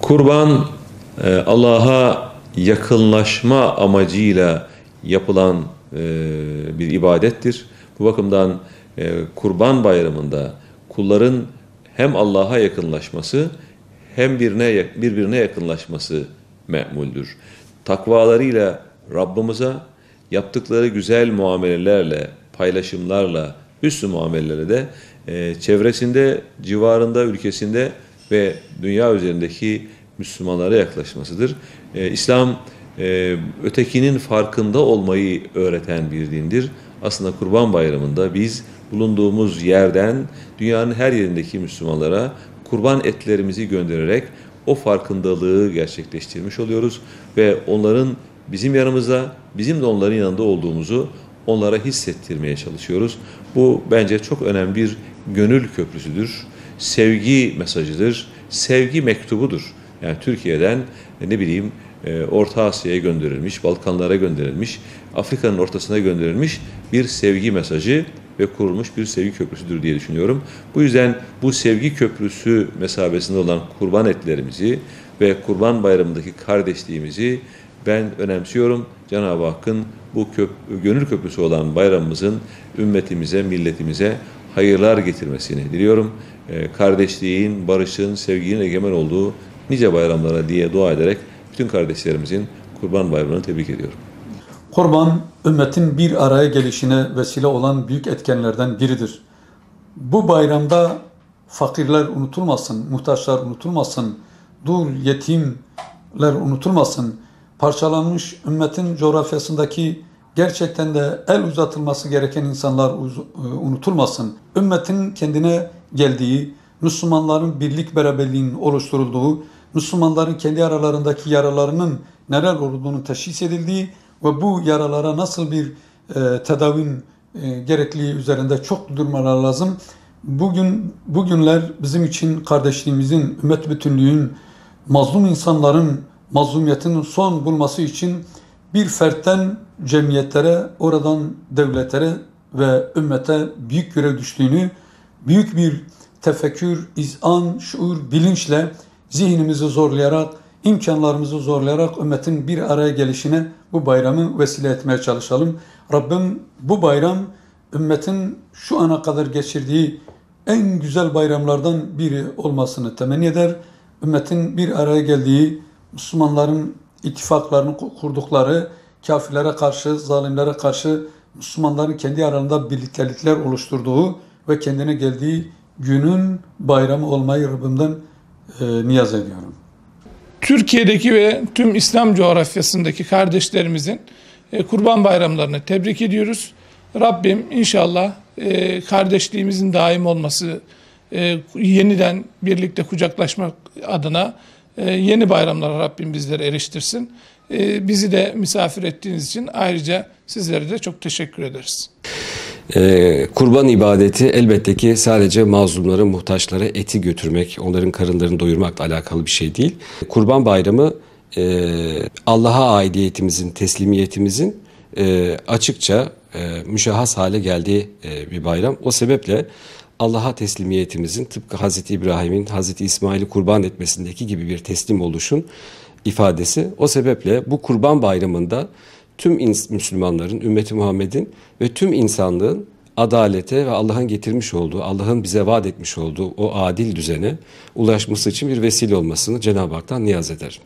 Kurban Allah'a yakınlaşma amacıyla yapılan bir ibadettir. Bu bakımdan Kurban Bayramı'nda kulların hem Allah'a yakınlaşması hem birbirine yakınlaşması me'muldür. Takvalarıyla Rabbimize, yaptıkları güzel muamelelerle, paylaşımlarla, hüsnü muamelelerle de çevresinde, civarında, ülkesinde ve dünya üzerindeki Müslümanlara yaklaşmasıdır. İslam ötekinin farkında olmayı öğreten bir dindir. Aslında Kurban Bayramı'nda biz bulunduğumuz yerden dünyanın her yerindeki Müslümanlara kurban etlerimizi göndererek o farkındalığı gerçekleştirmiş oluyoruz ve onların bizim yanımızda, bizim de onların yanında olduğumuzu onlara hissettirmeye çalışıyoruz. Bu bence çok önemli bir gönül köprüsüdür, sevgi mesajıdır, sevgi mektubudur. Yani Türkiye'den Orta Asya'ya gönderilmiş, Balkanlara gönderilmiş, Afrika'nın ortasına gönderilmiş bir sevgi mesajı ve kurulmuş bir sevgi köprüsüdür diye düşünüyorum. Bu yüzden bu sevgi köprüsü mesabesinde olan kurban etlerimizi ve Kurban Bayramı'ndaki kardeşliğimizi ben önemsiyorum. Cenab-ı Hakk'ın bu gönül köprüsü olan bayramımızın ümmetimize, milletimize hayırlar getirmesini diliyorum. Kardeşliğin, barışın, sevginin egemen olduğu nice bayramlara diye dua ederek bütün kardeşlerimizin Kurban Bayramı'nı tebrik ediyorum. Kurban, ümmetin bir araya gelişine vesile olan büyük etkenlerden biridir. Bu bayramda fakirler unutulmasın, muhtaçlar unutulmasın, dul, yetimler unutulmasın, parçalanmış ümmetin coğrafyasındaki gerçekten de el uzatılması gereken insanlar unutulmasın. Ümmetin kendine geldiği, Müslümanların birlik beraberliğinin oluşturulduğu, Müslümanların kendi aralarındaki yaralarının neler olduğunu teşhis edildiği ve bu yaralara nasıl bir tedavinin gerekliliği üzerinde çok durmalar lazım. Bugünler bizim için kardeşliğimizin, ümmet bütünlüğün, mazlum insanların mazlumiyetin son bulması için bir fertten cemiyetlere, oradan devletlere ve ümmete büyük görev düştüğünü, büyük bir tefekkür, izan, şuur, bilinçle zihnimizi zorlayarak, imkanlarımızı zorlayarak ümmetin bir araya gelişine bu bayramı vesile etmeye çalışalım. Rabbim bu bayram ümmetin şu ana kadar geçirdiği en güzel bayramlardan biri olmasını temenni eder. Ümmetin bir araya geldiği, Müslümanların ittifaklarını kurdukları, kafirlere karşı, zalimlere karşı Müslümanların kendi aralarında birliktelikler oluşturduğu ve kendine geldiği günün bayramı olmayı Rabbimden niyaz ediyorum. Türkiye'deki ve tüm İslam coğrafyasındaki kardeşlerimizin Kurban Bayramlarını tebrik ediyoruz. Rabbim inşallah kardeşliğimizin daim olması, yeniden birlikte kucaklaşmak adına yeni bayramlara Rabbim bizleri eriştirsin. Bizi de misafir ettiğiniz için ayrıca sizlere de çok teşekkür ederiz. Kurban ibadeti elbette ki sadece mazlumlara, muhtaçlara eti götürmek, onların karınlarını doyurmakla alakalı bir şey değil. Kurban Bayramı Allah'a aidiyetimizin, teslimiyetimizin açıkça müşahhas hale geldiği bir bayram. O sebeple Allah'a teslimiyetimizin tıpkı Hazreti İbrahim'in Hazreti İsmail'i kurban etmesindeki gibi bir teslim oluşun ifadesi. O sebeple bu Kurban Bayramı'nda tüm Müslümanların, ümmeti Muhammed'in ve tüm insanlığın adalete ve Allah'ın getirmiş olduğu, Allah'ın bize vaat etmiş olduğu o adil düzene ulaşması için bir vesile olmasını Cenab-ı Hak'tan niyaz ederim.